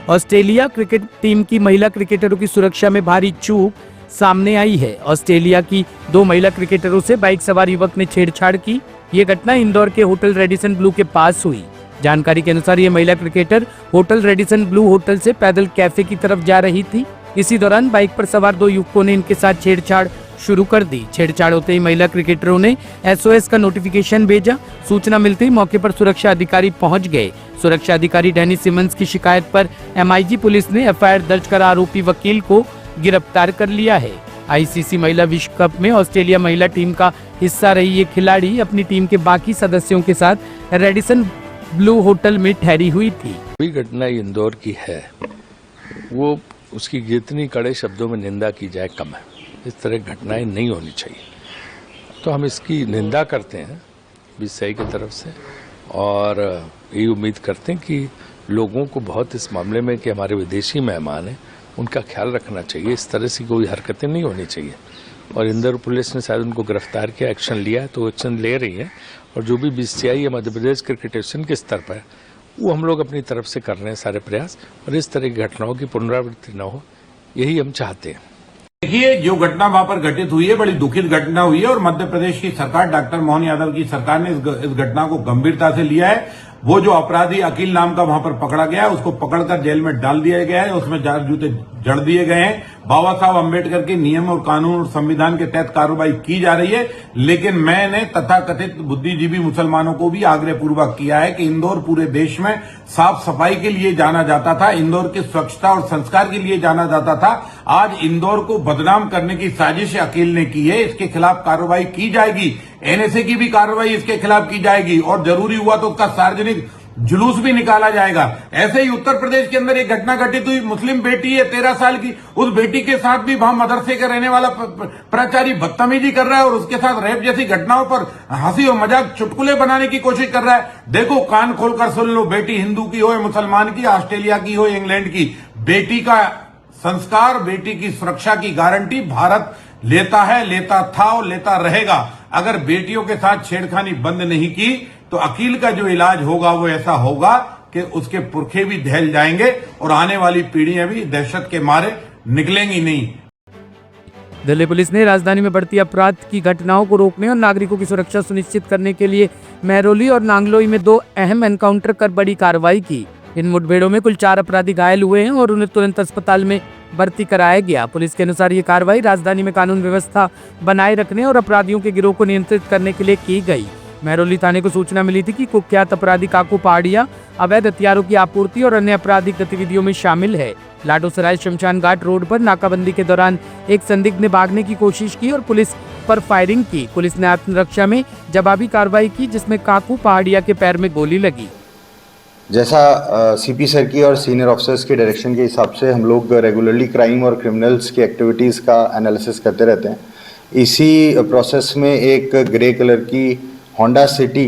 Australia cricket team की महिला क्रिकेटरों की सुरक्षा में भारी चूक सामने आई है। ऑस्ट्रेलिया की 2 महिला क्रिकेटरों से बाइक सवार युवक ने छेड़छाड़ की। ये घटना इंदौर के होटल रेडिसन ब्लू के पास हुई। जानकारी के अनुसार ये महिला cricketer hotel Radisson Blu hotel से पैदल कैफे की तरफ जा रही थी। इसी दौरान बाइक पर सवार 2 युवकों ने इनके साथ छेड़छाड़ शुरू कर दी। छेड़छाड़ होते ही महिला क्रिकेटरों ने SOS का नोटिफिकेशन भेजा। सूचना मिलते ही मौके पर सुरक्षा अधिकारी पहुंच गए। सुरक्षा अधिकारी डैनी सिमंस की शिकायत पर MIG पुलिस ने FIR दर्ज कर आरोपी वकील को गिरफ्तार कर लिया है। ICC महिला विश्व कप में ऑस्ट्रेलिया महिला टीम का हिस्सा रही ये खिलाड़ी अपनी टीम के बाकी सदस्यों के साथ रेडिसन ब्लू होटल में ठहरी हुई थी। कोई घटना इंदौर की है, वो उसकी जितनी कड़े शब्दों में निंदा की जाए कम है। इस तरह घटनाएं नहीं होनी चाहिए, तो हम इसकी निंदा करते हैं BCCI की तरफ से, और यही उम्मीद करते हैं कि लोगों को बहुत इस मामले में कि हमारे विदेशी मेहमान हैं उनका ख्याल रखना चाहिए। इस तरह से कोई हरकतें नहीं होनी चाहिए, और इंदौर पुलिस ने शायद उनको गिरफ्तार किया, एक्शन लिया है, तो एक्शन ले रही है। और जो भी BCCI या मध्य प्रदेश क्रिकेट एसोसिएशन के स्तर पर है, वो हम लोग अपनी तरफ से कर रहे हैं सारे प्रयास, और इस तरह की घटनाओं की पुनरावृत्ति न हो, यही हम चाहते हैं। देखिए, जो घटना वहां पर घटित हुई है बड़ी दुखद घटना हुई है, और मध्य प्रदेश की सरकार, डॉक्टर मोहन यादव की सरकार ने इस घटना को गंभीरता से लिया है। वो जो अपराधी अकील नाम का वहां पर पकड़ा गया है, उसको पकड़कर जेल में डाल दिया गया है, उसमें 4 जूते जड़ दिए गए हैं। बाबा साहब अम्बेडकर के नियम और कानून और संविधान के तहत कार्रवाई की जा रही है। लेकिन मैंने तथाकथित बुद्धिजीवी मुसलमानों को भी आग्रह पूर्वक किया है कि इंदौर पूरे देश में साफ सफाई के लिए जाना जाता था, इंदौर की स्वच्छता और संस्कार के लिए जाना जाता था। आज इंदौर को बदनाम करने की साजिश अकील ने की है, इसके खिलाफ कार्रवाई की जाएगी। NSA की भी कार्रवाई इसके खिलाफ की जाएगी, और जरूरी हुआ तो उसका सार्वजनिक जुलूस भी निकाला जाएगा। ऐसे ही उत्तर प्रदेश के अंदर एक घटना घटित हुई, मुस्लिम बेटी है 13 साल की, उस बेटी के साथ भी वहां मदरसे का रहने वाला प्राचार्य बदतमीजी कर रहा है, और उसके साथ रेप जैसी घटनाओं पर हंसी और मजाक चुटकुले बनाने की कोशिश कर रहा है। देखो, कान खोलकर सुन लो, बेटी हिंदू की हो या मुसलमान की, ऑस्ट्रेलिया की हो, इंग्लैंड की, बेटी का संस्कार, बेटी की सुरक्षा की गारंटी भारत लेता है, लेता था और लेता रहेगा। अगर बेटियों के साथ छेड़खानी बंद नहीं की तो अकील का जो इलाज होगा वो ऐसा होगा कि उसके पुरखे भी दहल जाएंगे, और आने वाली पीढ़ियां भी दहशत के मारे निकलेंगी नहीं। दिल्ली पुलिस ने राजधानी में बढ़ती अपराध की घटनाओं को रोकने और नागरिकों की सुरक्षा सुनिश्चित करने के लिए महरौली और नांगलोई में 2 अहम एनकाउंटर कर बड़ी कार्रवाई की। इन मुठभेड़ों में कुल 4 अपराधी घायल हुए हैं और उन्हें तुरंत अस्पताल में भर्ती कराया गया। पुलिस के अनुसार ये कार्रवाई राजधानी में कानून व्यवस्था बनाए रखने और अपराधियों के गिरोह को नियंत्रित करने के लिए की गई। महरौली थाने को सूचना मिली थी कि कुख्यात अपराधी काकू पहाड़िया अवैध हथियारों की आपूर्ति और अन्य आपराधिक गतिविधियों में शामिल है। लाडोसराय शमशान घाट रोड पर नाकाबंदी के दौरान एक संदिग्ध ने भागने की कोशिश की और पुलिस पर फायरिंग की। पुलिस ने आत्मरक्षा में जवाबी कार्रवाई की, जिसमें काकू पहाड़िया के पैर में गोली लगी। जैसा CP सर की और सीनियर ऑफिसर्स के डायरेक्शन के हिसाब से हम लोग रेगुलरली क्राइम और क्रिमिनल्स की एक्टिविटीज़ का एनालिसिस करते रहते हैं। इसी प्रोसेस में एक ग्रे कलर की होंडा सिटी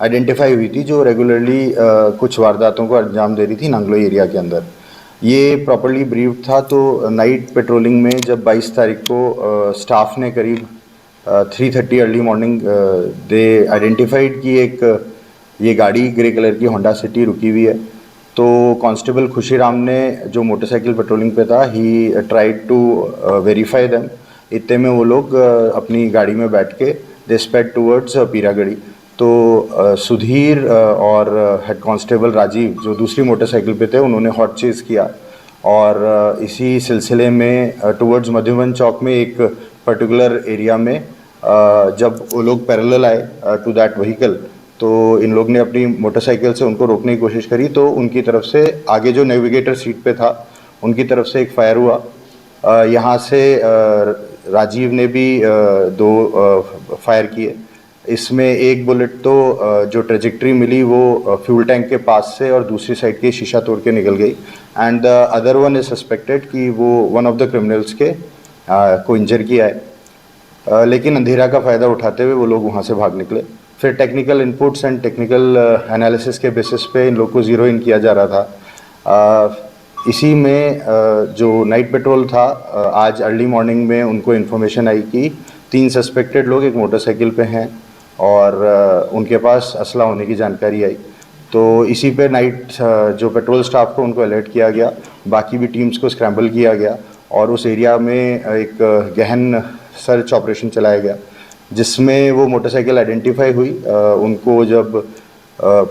आइडेंटिफाई हुई थी, जो रेगुलरली कुछ वारदातों को अंजाम दे रही थी नांगलोई एरिया के अंदर। ये प्रॉपर्ली ब्रीफ था, तो नाइट पेट्रोलिंग में जब 22 तारीख को स्टाफ ने करीब 3:30 अर्ली मॉर्निंग दे आइडेंटिफाइड कि एक ये गाड़ी ग्रे कलर की होंडा सिटी रुकी हुई है। तो कांस्टेबल खुशीराम ने, जो मोटरसाइकिल पेट्रोलिंग पे था, he tried to verify them. इतने में वो लोग अपनी गाड़ी में बैठ के दे स्पेड टूवर्ड्स पीरागढ़ी। तो सुधीर और हेड कांस्टेबल राजीव, जो दूसरी मोटरसाइकिल पे थे, उन्होंने हॉट चेज किया, और इसी सिलसिले में टूवर्ड्स मधुबन चौक में एक पर्टिकुलर एरिया में जब वो लोग पैरेलल आए टू दैट व्हीकल, तो इन लोग ने अपनी मोटरसाइकिल से उनको रोकने की कोशिश करी। तो उनकी तरफ से आगे जो नेविगेटर सीट पे था, उनकी तरफ से एक फायर हुआ। यहाँ से राजीव ने भी 2 फायर किए। इसमें एक बुलेट तो जो ट्रेजेक्ट्री मिली वो फ्यूल टैंक के पास से और दूसरी साइड के शीशा तोड़ के निकल गई, and the other one is suspected कि वो वन ऑफ द क्रिमिनल्स के को इंजर किया है। लेकिन अंधेरा का फ़ायदा उठाते हुए वो लोग वहाँ से भाग निकले। फिर technical inputs and technical analysis के बेसिस पे इन लोग को ज़ीरो इन किया जा रहा था। इसी में जो नाइट पेट्रोल था, आज अर्ली मॉर्निंग में उनको इन्फॉर्मेशन आई कि 3 सस्पेक्टेड लोग एक मोटरसाइकिल पे हैं और उनके पास असला होने की जानकारी आई। तो इसी पे नाइट जो पेट्रोल स्टाफ को उनको अलर्ट किया गया, बाकी भी टीम्स को स्क्रैम्बल किया गया और उस एरिया में एक गहन सर्च ऑपरेशन चलाया गया, जिसमें वो मोटरसाइकिल आइडेंटिफाई हुई। उनको जब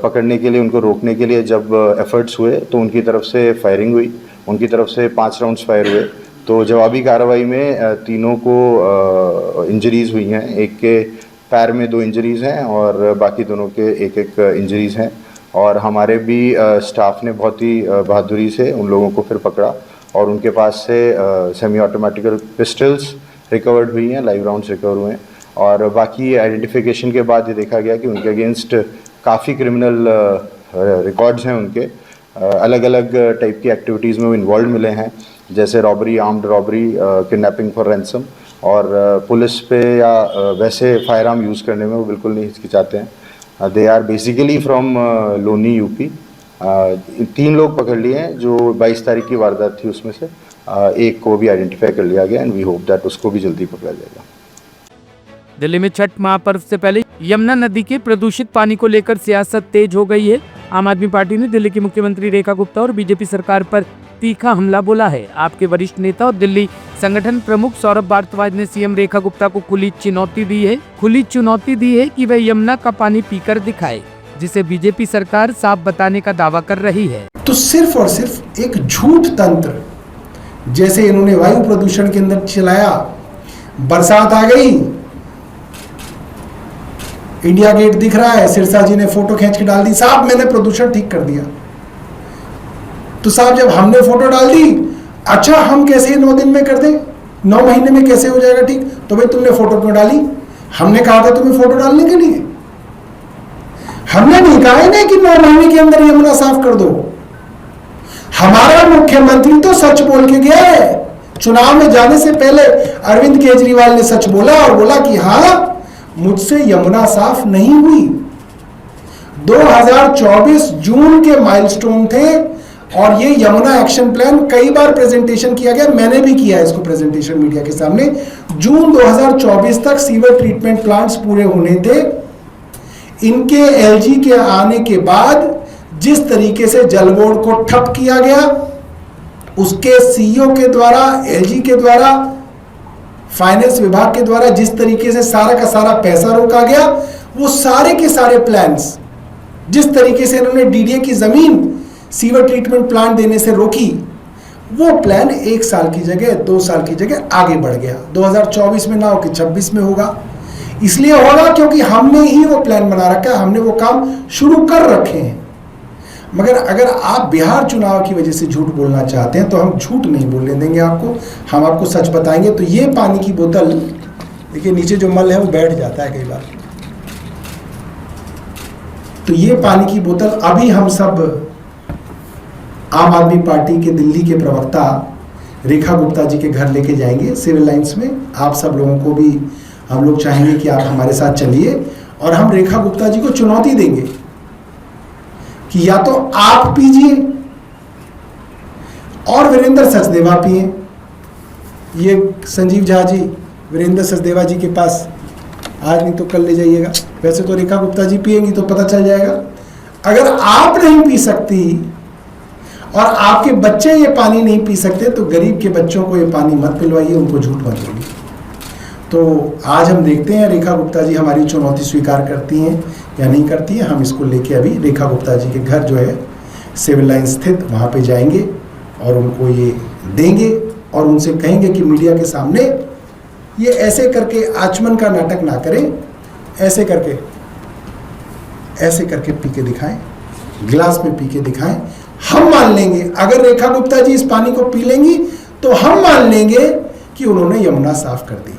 पकड़ने के लिए, उनको रोकने के लिए जब एफर्ट्स हुए तो उनकी तरफ से फायरिंग हुई, उनकी तरफ से 5 राउंड्स फायर हुए। तो जवाबी कार्रवाई में तीनों को इंजरीज़ हुई हैं, एक के पैर में 2 इंजरीज़ हैं और बाकी दोनों के एक इंजरीज़ हैं। और हमारे भी स्टाफ ने बहुत ही बहादुरी से उन लोगों को फिर पकड़ा और उनके पास से सेमी ऑटोमेटिकल पिस्टल्स रिकवर्ड हुई हैं, लाइव राउंड्स रिकवर हुए हैं। और बाकी आइडेंटिफिकेशन के बाद ये देखा गया कि उनके अगेंस्ट काफ़ी क्रिमिनल रिकॉर्ड्स हैं उनके, अलग अलग टाइप की एक्टिविटीज़ में वो इन्वॉल्व मिले हैं, जैसे robbery, armed robbery, kidnapping for ransom. और पुलिस पे या वैसे फायर आर्म यूज़ करने में वो बिल्कुल नहीं हिचकिचाते हैं। They are basically from Loni UP. 3 लोग पकड़ लिए हैं जो 22 तारीख की वारदात थी, उसमें से एक को भी आइडेंटिफाई कर लिया गया एंड वी होप दैट उसको भी जल्दी पकड़ा जाएगा। दिल्ली में छठ महापर्व से पहले यमुना नदी के प्रदूषित पानी को लेकर सियासत तेज हो गई है। आम आदमी पार्टी ने दिल्ली की मुख्यमंत्री रेखा गुप्ता और बीजेपी सरकार पर तीखा हमला बोला है। आपके वरिष्ठ नेता और दिल्ली संगठन प्रमुख सौरभ भारद्वाज ने सीएम रेखा गुप्ता को खुली चुनौती दी है कि वह यमुना का पानी पीकर दिखाए, जिसे बीजेपी सरकार साफ बताने का दावा कर रही है। तो सिर्फ और सिर्फ एक झूठ तंत्र, जैसे इन्होंने वायु प्रदूषण के अंदर चलाया, बरसात आ गई, इंडिया गेट दिख रहा है, सिरसा जी ने फोटो खींच के डाल दी, साहब मैंने प्रदूषण ठीक कर दिया। तो साहब जब हमने फोटो डाल दी, अच्छा हम कैसे 9 दिन में कर दें, 9 महीने में कैसे हो जाएगा ठीक? तो भाई तुमने फोटो क्यों डाली? हमने कहा था तुम्हें फोटो डालने के लिए, हमने नहीं कहा है ना कि 9 महीने के अंदर यमुना साफ कर दो। हमारा मुख्यमंत्री तो सच बोल के गया है। चुनाव में जाने से पहले अरविंद केजरीवाल ने सच बोला और बोला कि हाँ मुझसे यमुना साफ नहीं हुई। 2024 जून के माइलस्टोन थे और ये यमुना एक्शन प्लान कई बार प्रेजेंटेशन किया गया, मैंने भी किया है इसको प्रेजेंटेशन मीडिया के सामने। जून 2024 तक सीवर ट्रीटमेंट प्लांट्स पूरे होने थे। इनके एलजी के आने के बाद जिस तरीके से जल बोर्ड को ठप किया गया, उसके सीईओ के द्वारा, एलजी के द्वारा, फाइनेंस विभाग के द्वारा जिस तरीके से सारा का सारा पैसा रोका गया, वो सारे के सारे प्लान्स, जिस तरीके से इन्होंने डीडीए की जमीन सीवर ट्रीटमेंट प्लांट देने से रोकी, वो प्लान 1 साल की जगह 2 साल की जगह आगे बढ़ गया। 2024 में ना हो कि 26 में होगा। इसलिए होगा क्योंकि हमने ही वो प्लान बना रखा है, हमने वो काम शुरू कर रखे हैं। मगर अगर आप बिहार चुनाव की वजह से झूठ बोलना चाहते हैं तो हम झूठ नहीं बोलने देंगे आपको, हम आपको सच बताएंगे। तो ये पानी की बोतल देखिए, नीचे जो मल है वो बैठ जाता है कई बार। तो ये पानी की बोतल अभी हम सब आम आदमी पार्टी के दिल्ली के प्रवक्ता रेखा गुप्ता जी के घर लेके जाएंगे सिविल लाइंस में। आप सब लोगों को भी हम लोग चाहेंगे कि आप हमारे साथ चलिए और हम रेखा गुप्ता जी को चुनौती देंगे कि या तो आप पीजिए और वीरेंद्र सचदेवा पिए। ये संजीव झा जी वीरेंद्र सचदेवा जी के पास आज नहीं तो कल ले जाइएगा। वैसे तो रेखा गुप्ता जी पिएंगी तो पता चल जाएगा। अगर आप नहीं पी सकती और आपके बच्चे ये पानी नहीं पी सकते तो गरीब के बच्चों को ये पानी मत पिलवाइए, उनको झूठ मत बोलिए। तो आज हम देखते हैं रेखा गुप्ता जी हमारी चुनौती स्वीकार करती हैं या नहीं करती हैं। हम इसको लेके अभी रेखा गुप्ता जी के घर जो है सिविल लाइन स्थित, वहाँ पे जाएंगे और उनको ये देंगे और उनसे कहेंगे कि मीडिया के सामने ये ऐसे करके आचमन का नाटक ना करें, ऐसे करके पी के दिखाएं, गिलास में पी के दिखाएं। हम मान लेंगे, अगर रेखा गुप्ता जी इस पानी को पी लेंगी तो हम मान लेंगे कि उन्होंने यमुना साफ कर दी।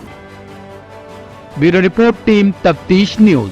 ब्यूरो रिपोर्ट, टीम तफ्तीश न्यूज।